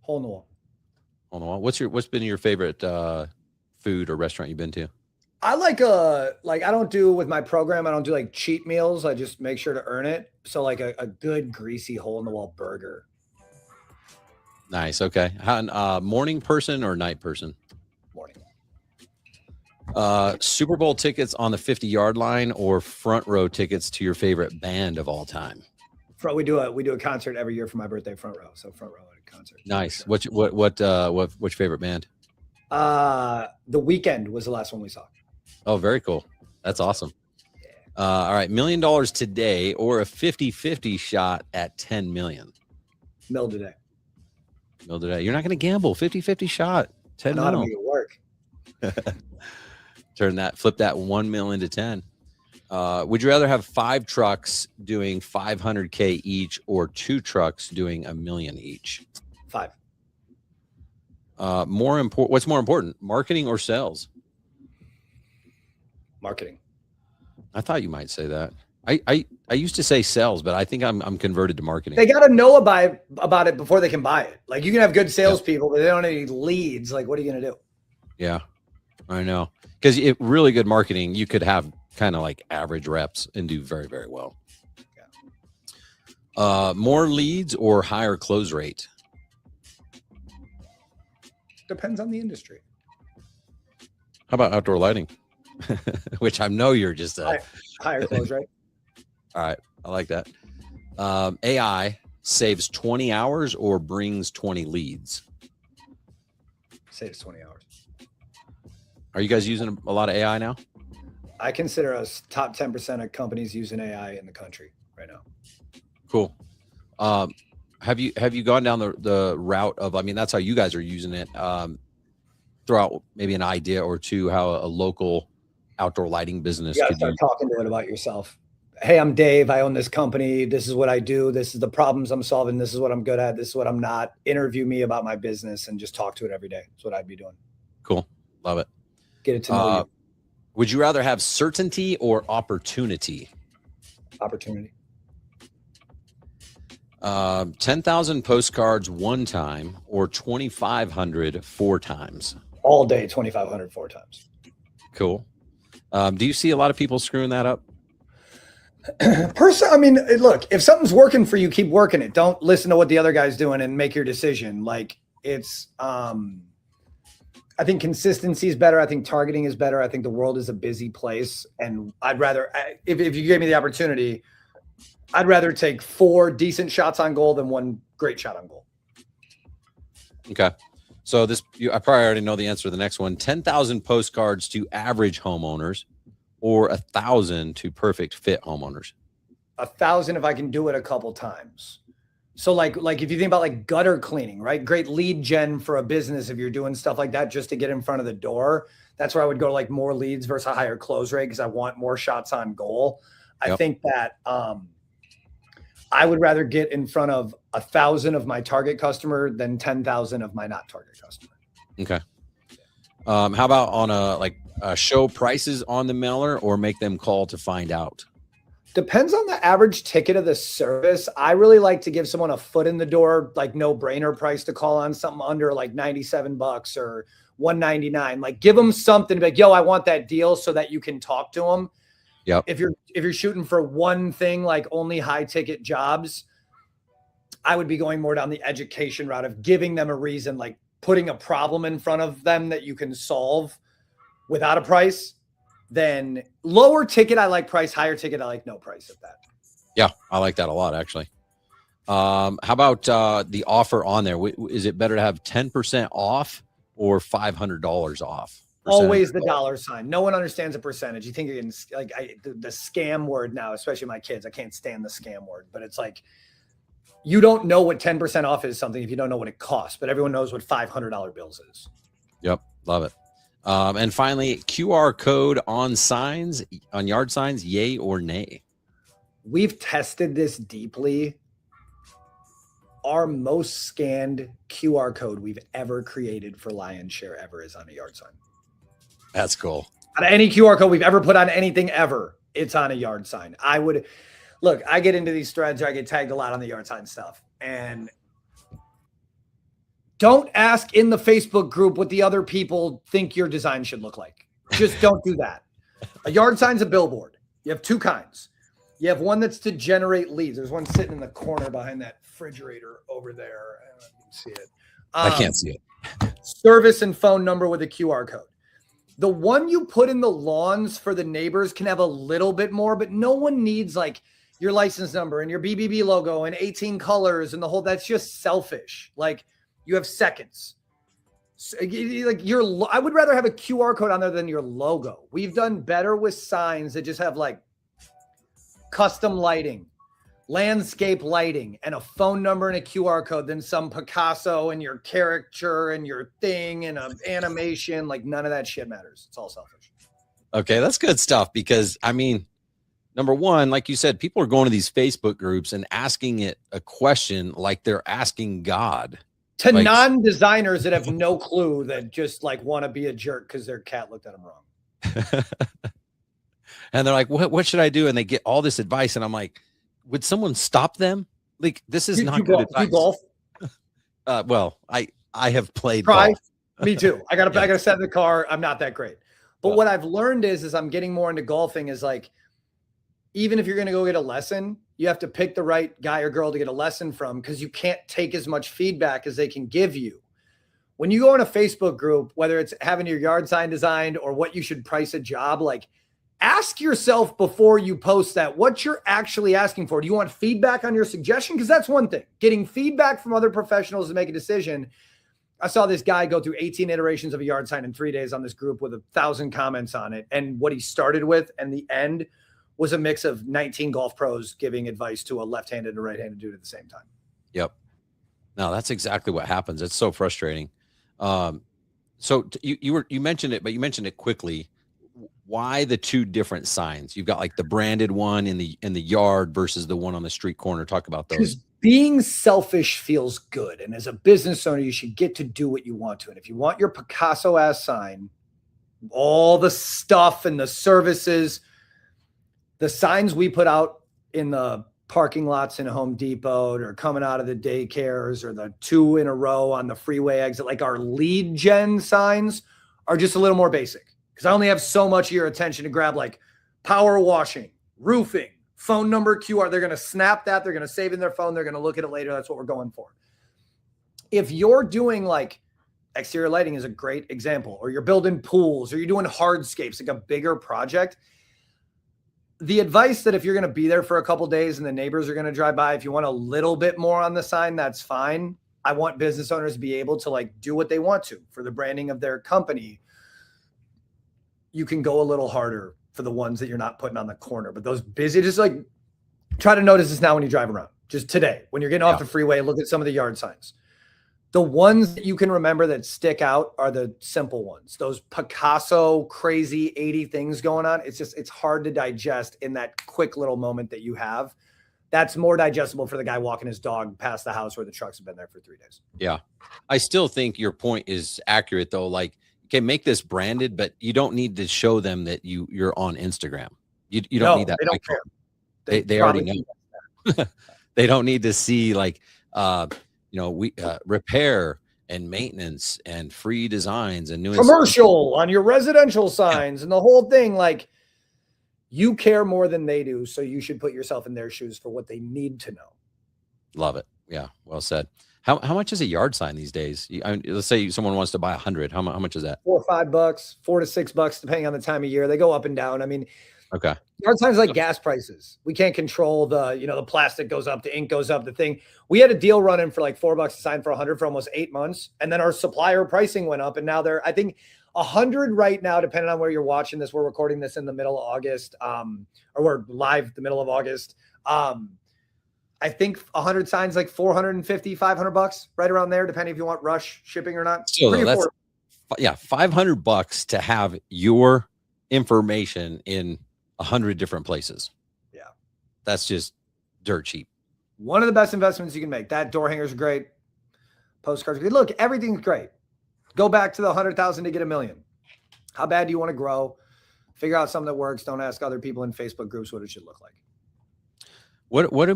Hole in the wall. Hole in the wall. What's been your favorite food or restaurant you've been to? I like I don't do with my program. I don't do like cheat meals. I just make sure to earn it. So like a good greasy hole in the wall burger. Nice. Okay. Morning person or night person? Morning. Super Bowl tickets on the 50-yard line or front row tickets to your favorite band of all time? We do a concert every year for my birthday, front row. So front row at a concert. Nice. What's your favorite band? The Weeknd was the last one we saw. Oh, very cool. That's awesome. Yeah. All right. $1 million today or a 50-50 shot at 10 million? Mill today. Mill today. You're not going to gamble. 50-50 shot. 10 million. million. Make it work. Flip that 1 million to 10. Would you rather have 5 trucks doing 500K each or 2 trucks doing $1 million each? 5. What's more important, marketing or sales? Marketing. I thought you might say that. I used to say sales, but I think I'm converted to marketing. They got to know about it before they can buy it. Like you can have good salespeople, but they don't have any leads. Like, what are you going to do? Yeah, I know. Because really good marketing, you could have kind of like average reps and do very, very well. Yeah. More leads or higher close rate? Depends on the industry. How about outdoor lighting? Which I know you're just higher close rate. All right. I like that. AI saves 20 hours or brings 20 leads? Saves 20 hours. Are you guys using a lot of AI now? I consider us top 10% of companies using AI in the country right now. Cool. Have you gone down the route of, I mean, that's how you guys are using it. Throw out maybe an idea or two how a local outdoor lighting business You got to could start use. talking to it about yourself. Hey, I'm Dave. I own this company. This is what I do. This is the problems I'm solving. This is what I'm good at. This is what I'm not. Interview me about my business and just talk to it every day. That's what I'd be doing. Cool. Love it. Get it to know you. Would you rather have certainty or opportunity? Opportunity. 10,000 postcards one time or 2,500 four times? All day, 2,500 4 times. Cool. Do you see a lot of people screwing that up? I mean, look, if something's working for you, keep working it. Don't listen to what the other guy's doing and make your decision. Like it's, I think consistency is better. I think targeting is better. I think the world is a busy place. And I'd rather, if you gave me the opportunity, I'd rather take 4 decent shots on goal than 1 great shot on goal. Okay. So I probably already know the answer to the next one. 10,000 postcards to average homeowners or 1,000 to perfect fit homeowners? 1,000 if I can do it a couple times. So like if you think about like gutter cleaning, right? Great lead gen for a business if you're doing stuff like that just to get in front of the door. That's where I would go like more leads versus a higher close rate because I want more shots on goal. I think that I would rather get in front of 1,000 of my target customer than 10,000 of my not target customer. Okay. How about on show prices on the mailer or make them call to find out? Depends on the average ticket of the service. I really like to give someone a foot in the door, like no brainer price to call on something under like $97 or $199. Like give them something like, yo, I want that deal so that you can talk to them. Yep. If you're shooting for one thing, like only high ticket jobs, I would be going more down the education route of giving them a reason, like putting a problem in front of them that you can solve without a price. Then lower ticket, I like price. Higher ticket, I like no price at that. Yeah, I like that a lot, actually. How about the offer on there? Is it better to have 10% off or $500 off? Always the dollar sign. No one understands a percentage. You think you're getting like the scam word now, especially my kids. I can't stand the scam word, but it's like you don't know what 10% off is something if you don't know what it costs, but everyone knows what $500 bills is. Yep, love it. And finally, QR code on signs, on yard signs, yay or nay? We've tested this deeply. Our most scanned QR code we've ever created for Lion's Share ever is on a yard sign. That's cool. Out of any QR code we've ever put on anything ever, it's on a yard sign. I get into these threads or I get tagged a lot on the yard sign stuff. And don't ask in the Facebook group what the other people think your design should look like. Just don't do that. A yard sign's a billboard. You have 2 kinds. You have one that's to generate leads. There's one sitting in the corner behind that refrigerator over there. I don't know if you can see it. I can't see it. Service and phone number with a QR code. The one you put in the lawns for the neighbors can have a little bit more, but no one needs like your license number and your BBB logo and 18 colors and the whole, that's just selfish. Like you have seconds. So, like I would rather have a QR code on there than your logo. We've done better with signs that just have like custom lighting, landscape lighting, and a phone number and a QR code than some Picasso and your caricature and your thing and an animation. Like none of that shit matters. It's all selfish. Okay, that's good stuff because, I mean, number one, like you said, people are going to these Facebook groups and asking it a question like they're asking God. To non-designers that have no clue that just like want to be a jerk because their cat looked at them wrong. And they're like, what should I do? And they get all this advice. And I'm like, would someone stop them? Like, this is not good advice. Do golf? Well, I have played Try. golf. Me too. I gotta set in the car. I'm not that great. But what I've learned is I'm getting more into golfing is like, even if you're going to go get a lesson, you have to pick the right guy or girl to get a lesson from because you can't take as much feedback as they can give you. When you go in a Facebook group, whether it's having your yard sign designed or what you should price a job, like ask yourself before you post that what you're actually asking for. Do you want feedback on your suggestion? Because that's one thing. Getting feedback from other professionals to make a decision. I saw this guy go through 18 iterations of a yard sign in 3 days on this group with 1,000 comments on it. And what he started with and the end was a mix of 19 golf pros giving advice to a left-handed and a right-handed dude at the same time. Yep. No, that's exactly what happens. It's so frustrating. So you mentioned it, but you mentioned it quickly. Why the two different signs? You've got like the branded one in the yard versus the one on the street corner. Talk about those. Being selfish feels good. And as a business owner, you should get to do what you want to. And if you want your Picasso ass sign, all the stuff and the services, the signs we put out in the parking lots in Home Depot or coming out of the daycares or the 2 in a row on the freeway exit, like our lead gen signs are just a little more basic. Because I only have so much of your attention to grab, like power washing, roofing, phone number, QR. They're going to snap that. They're going to save in their phone. They're going to look at it later. That's what we're going for. If you're doing like exterior lighting is a great example, or you're building pools, or you're doing hardscapes, like a bigger project, the advice that if you're going to be there for a couple days and the neighbors are going to drive by, if you want a little bit more on the sign, that's fine. I want business owners to be able to like do what they want to for the branding of their company. You can go a little harder for the ones that you're not putting on the corner, but those busy, just like try to notice this now when you drive around, just today, when you're getting off the freeway, look at some of the yard signs. The ones that you can remember that stick out are the simple ones, those Picasso crazy 80 things going on. It's hard to digest in that quick little moment that you have. That's more digestible for the guy walking his dog past the house where the trucks have been there for 3 days. Yeah. I still think your point is accurate though. Like, okay, make this branded, but you don't need to show them that you're on Instagram. You don't need that. They don't care. They already know. They don't need to see like, repair and maintenance and free designs and new commercial on your residential signs and the whole thing. Like, you care more than they do. So you should put yourself in their shoes for what they need to know. Love it. Yeah. Well said. How much is a yard sign these days? Let's say someone wants to buy 100. How much is that? $4 or $5, $4 to $6, depending on the time of year. They go up and down. I mean, okay. Yard signs like gas prices. We can't control the plastic goes up, the ink goes up, the thing. We had a deal running for like $4 a sign for 100 for almost 8 months. And then our supplier pricing went up. And now I think 100 right now, depending on where you're watching this, we're recording this in the middle of August, or we're live the middle of August. I think 100 signs like $450, $500, right around there, depending if you want rush shipping or not. So that's $500 to have your information in 100 different places. Yeah, that's just dirt cheap. One of the best investments you can make. That door hanger's great. Postcards are good. Look, everything's great. Go back to the 100,000 to get $1 million. How bad do you want to grow? Figure out something that works. Don't ask other people in Facebook groups what it should look like. What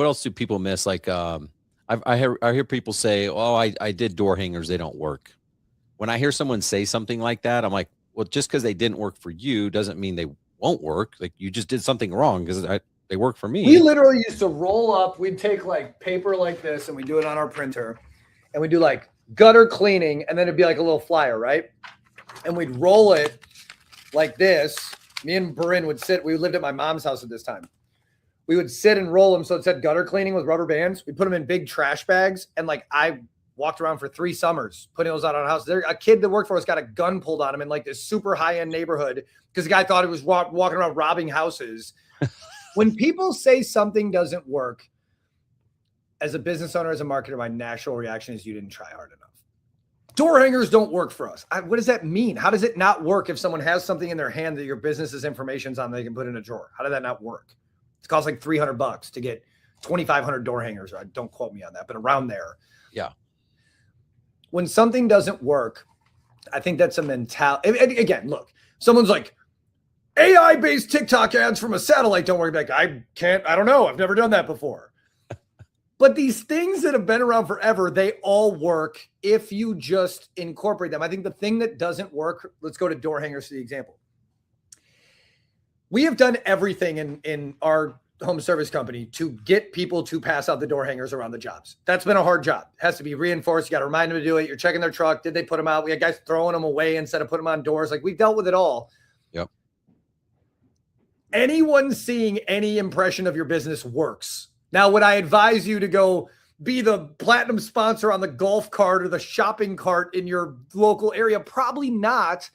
else do people miss? Like, I hear people say, "Oh, I did door hangers, they don't work." When I hear someone say something like that, I'm like, "Well, just because they didn't work for you doesn't mean they won't work. Like, you just did something wrong because they work for me." We literally used to roll up. We'd take like paper like this, and we do it on our printer, and we do like gutter cleaning, and then it'd be like a little flyer, right? And we'd roll it like this. Me and Barin would sit. We lived at my mom's house at this time. We would sit and roll them so it said gutter cleaning with rubber bands. We put them in big trash bags. And like I walked around for 3 summers putting those out on a house. A kid that worked for us got a gun pulled on him in like this super high-end neighborhood because the guy thought he was walking around robbing houses. When people say something doesn't work, as a business owner, as a marketer, my natural reaction is you didn't try hard enough. Door hangers don't work for us. What does that mean? How does it not work if someone has something in their hand that your business's information's on they can put in a drawer? How did that not work? It costs like $300 to get 2,500 door hangers. Don't quote me on that, but around there. Yeah. When something doesn't work, I think that's a mentality. Again, look, someone's like, AI-based TikTok ads from a satellite don't work. Like, I don't know. I've never done that before. But these things that have been around forever, they all work if you just incorporate them. I think the thing that doesn't work, let's go to door hangers for the example. We have done everything in our home service company to get people to pass out the door hangers around the jobs. That's been a hard job. It has to be reinforced. You got to remind them to do it. You're checking their truck. Did they put them out? We had guys throwing them away instead of putting them on doors. Like, we dealt with it all. Yep. anyone seeing any impression of your business works. Now, would I advise you to go be the platinum sponsor on the golf cart or the shopping cart in your local area? Probably not.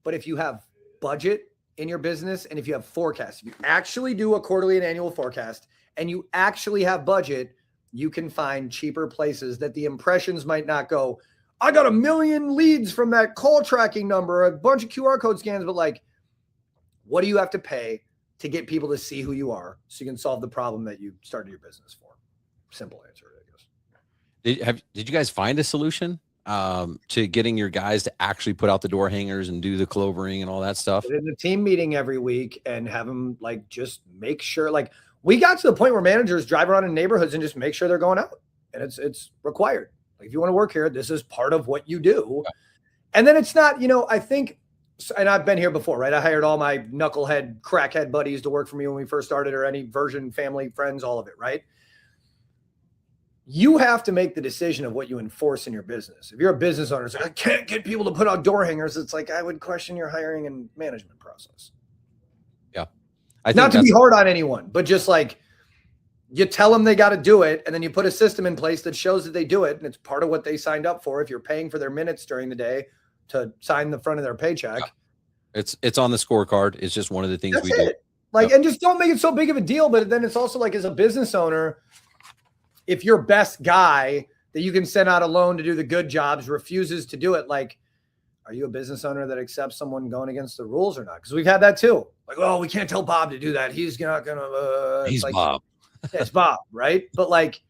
But if you have budget in your business and if you have forecast, if you actually do a quarterly and annual forecast and you actually have budget, you can find cheaper places that the impressions might not go, I got 1 million leads from that call tracking number, a bunch of QR code scans, but like, what do you have to pay to get people to see who you are so you can solve the problem that you started your business for? Simple answer, I guess. Did you guys find a solution to getting your guys to actually put out the door hangers and do the clovering and all that stuff? In the team meeting every week and have them like just make sure, like we got to the point where managers drive around in neighborhoods and just make sure they're going out, and it's required. Like if you want to work here, this is part of what you do. Yeah. And then it's not, I think, and I've been here before, right? I hired all my knucklehead, crackhead buddies to work for me when we first started, or any version, family, friends, all of it, right? You have to make the decision of what you enforce in your business. If you're a business owner, it's like, I can't get people to put out door hangers. It's like, I would question your hiring and management process. Yeah. Not to be hard on anyone, but just like you tell them they got to do it. And then you put a system in place that shows that they do it. And it's part of what they signed up for. If you're paying for their minutes during the day to sign the front of their paycheck. Yeah. It's on the scorecard. It's just one of the things we do. Like, and just don't make it so big of a deal. But then it's also like, as a business owner, if your best guy that you can send out a loan to do the good jobs refuses to do it, like, are you a business owner that accepts someone going against the rules or not? Because we've had that too. Like, oh, we can't tell Bob to do that. He's not going to. He's like, Bob. It's Bob, right? But like,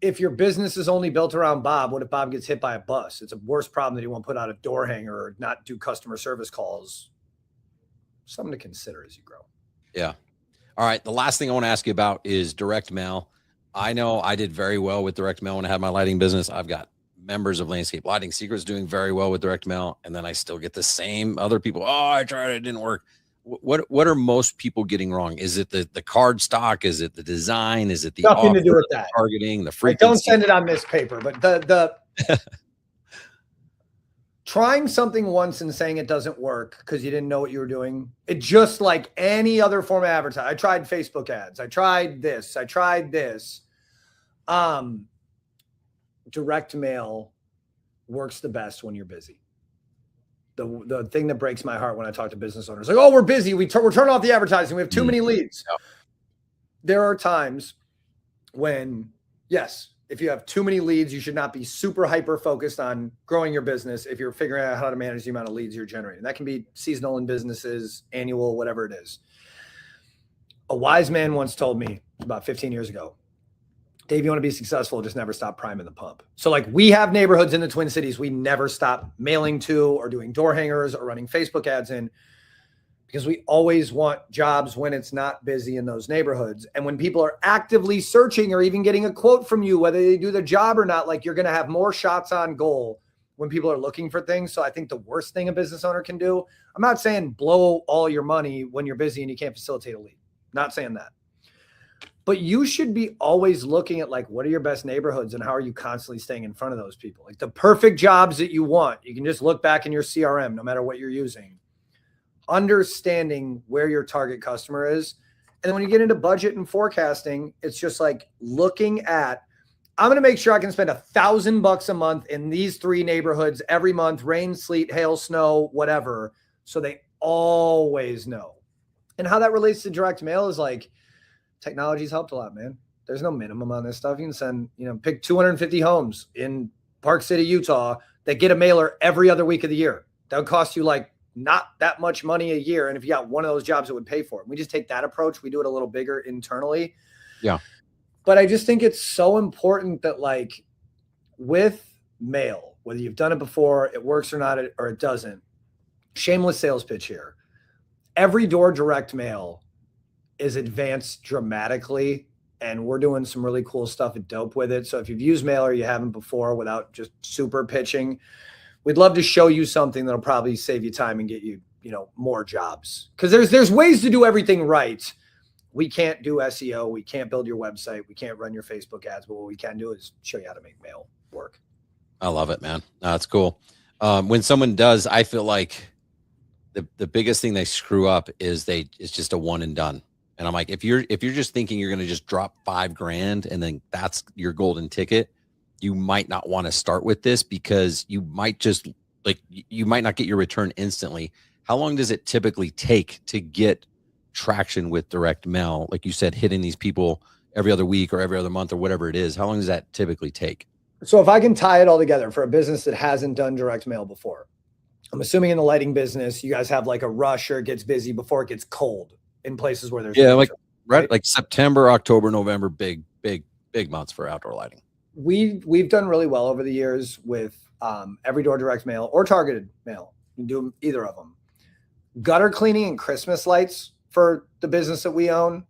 if your business is only built around Bob, what if Bob gets hit by a bus? It's a worse problem that he won't put out a door hanger or not do customer service calls. Something to consider as you grow. Yeah. All right. The last thing I want to ask you about is direct mail. I know I did very well with direct mail when I had my lighting business. I've got members of Landscape Lighting Secrets doing very well with direct mail. And then I still get the same other people. Oh, I tried it. It didn't work. What are most people getting wrong? Is it the card stock? Is it the design? Is it the nothing offer, to do with that? Targeting, the frequency? Don't send it on this paper, but the trying something once and saying it doesn't work because you didn't know what you were doing. It just like any other form of advertising. I tried Facebook ads. I tried this. I tried this. Direct mail works the best when you're busy. The thing that breaks my heart when I talk to business owners, like, oh, we're busy. We're turning off the advertising. We have too many leads. Yep. There are times when, yes, if you have too many leads, you should not be super hyper focused on growing your business if you're figuring out how to manage the amount of leads you're generating. That can be seasonal in businesses, annual, whatever it is. A wise man once told me about 15 years ago, Dave, you want to be successful, just never stop priming the pump. So like we have neighborhoods in the Twin Cities we never stop mailing to or doing door hangers or running Facebook ads in, because we always want jobs when it's not busy in those neighborhoods. And when people are actively searching or even getting a quote from you, whether they do the job or not, like you're going to have more shots on goal when people are looking for things. So I think the worst thing a business owner can do, I'm not saying blow all your money when you're busy and you can't facilitate a lead. Not saying that. But you should be always looking at like, what are your best neighborhoods and how are you constantly staying in front of those people? Like the perfect jobs that you want, you can just look back in your CRM, no matter what you're using, understanding where your target customer is. And then when you get into budget and forecasting, it's just like looking at, I'm going to make sure I can spend $1,000 a month in these 3 neighborhoods every month, rain, sleet, hail, snow, whatever. So they always know. And how that relates to direct mail is like, technology's helped a lot, man. There's no minimum on this stuff. You can send, pick 250 homes in Park City, Utah that get a mailer every other week of the year. That would cost you like not that much money a year. And if you got one of those jobs, it would pay for it. We just take that approach. We do it a little bigger internally. Yeah. But I just think it's so important that like with mail, whether you've done it before, it works or not, or it doesn't. Shameless sales pitch here. Every door direct mail is advanced dramatically, and we're doing some really cool stuff at Dope with it. So if you've used mail or you haven't before without just super pitching, we'd love to show you something that'll probably save you time and get you, more jobs. Because there's ways to do everything right. We can't do SEO. We can't build your website. We can't run your Facebook ads. But what we can do is show you how to make mail work. I love it, man. No, that's cool. When someone does, I feel like the biggest thing they screw up is it's just a one and done. And I'm like, if you're just thinking you're going to just drop $5,000 and then that's your golden ticket, you might not want to start with this, because you might just you might not get your return instantly. How long does it typically take to get traction with direct mail? Like you said, hitting these people every other week or every other month or whatever it is. How long does that typically take? So if I can tie it all together for a business that hasn't done direct mail before, I'm assuming in the lighting business, you guys have like a rush or it gets busy before it gets cold in places where there's right, like September, October, November, big months for outdoor lighting. We've done really well over the years with every door direct mail or targeted mail. You can do either of them. Gutter cleaning and Christmas lights for the business that we own,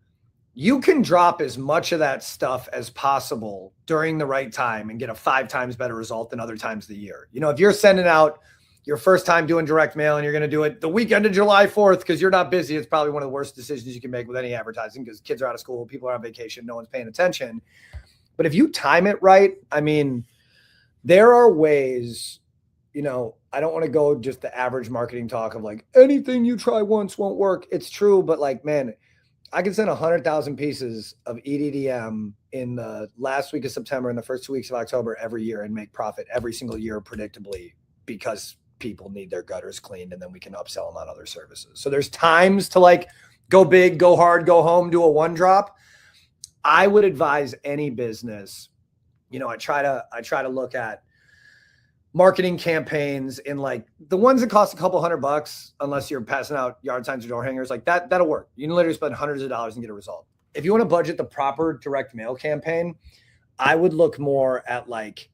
you can drop as much of that stuff as possible during the right time and get a 5 times better result than other times of the year. You know, if you're sending out your first time doing direct mail and you're going to do it the weekend of July 4th because you're not busy, it's probably one of the worst decisions you can make with any advertising, because kids are out of school, people are on vacation, no one's paying attention. But if you time it right, I mean, there are ways, you know, I don't want to go just the average marketing talk of like anything you try once won't work. It's true, but like, man, I can send 100,000 pieces of EDDM in the last week of September and the first 2 weeks of October every year and make profit every single year predictably, because people need their gutters cleaned, and then we can upsell them on other services. So there's times to like go big, go hard, go home, do a one drop. I would advise any business, you know, I try to look at marketing campaigns in like the ones that cost a couple $100, unless you're passing out yard signs or door hangers, like that'll work. You can literally spend hundreds of dollars and get a result. If you want to budget the proper direct mail campaign, I would look more at like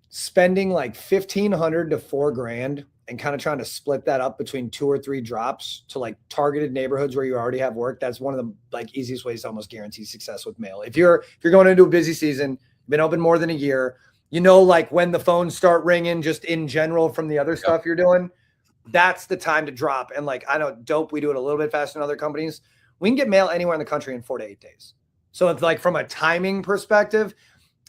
spending like $1,500 to $4,000 and kind of trying to split that up between 2 or 3 drops to like targeted neighborhoods where you already have work. That's one of the like easiest ways to almost guarantee success with mail. If you're going into a busy season, been open more than a year, you know, like when the phones start ringing just in general from the other stuff you're doing, that's the time to drop. And like, I know Dope, we do it a little bit faster than other companies. We can get mail anywhere in the country in 4 to 8 days. So it's like from a timing perspective,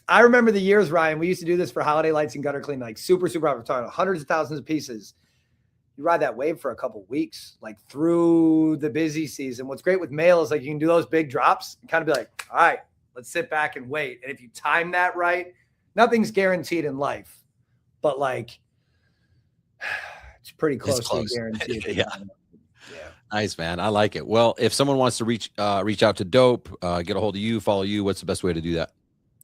I remember the years, Ryan, we used to do this for holiday lights and gutter clean, like super talking hundreds of thousands of pieces. You ride that wave for a couple of weeks, like through the busy season. What's great with mail is like you can do those big drops and kind of be like, all right, let's sit back and wait. And if you time that right, nothing's guaranteed in life, but like it's pretty close to guaranteed. Yeah. Nice, man. I like it. Well, if someone wants to reach out to Dope, get a hold of you, follow you, what's the best way to do that?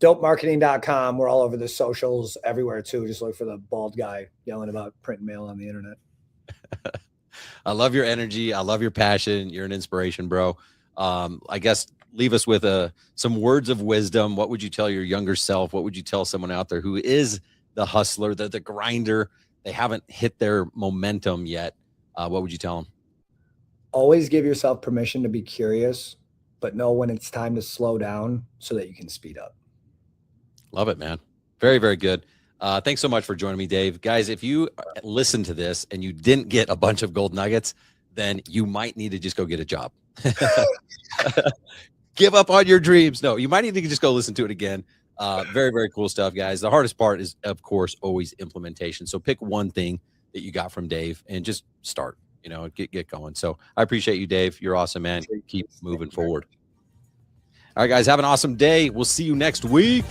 Dopemarketing.com. We're all over the socials everywhere too. Just look for the bald guy yelling about print and mail on the internet. I love your energy. I love your passion. You're an inspiration, bro. I guess leave us with some words of wisdom. What would you tell your younger self? What would you tell someone out there who is the hustler, the grinder? They haven't hit their momentum yet. What would you tell them? Always give yourself permission to be curious, but know when it's time to slow down so that you can speed up. Love it, man. Very, very good. Thanks so much for joining me, Dave. Guys, if you listen to this and you didn't get a bunch of gold nuggets, then you might need to just go get a job. Give up on your dreams. No, you might need to just go listen to it again. Very, very cool stuff, guys. The hardest part is, of course, always implementation. So pick one thing that you got from Dave and just start, get going. So I appreciate you, Dave. You're awesome, man. Keep moving forward. All right, guys, have an awesome day. We'll see you next week.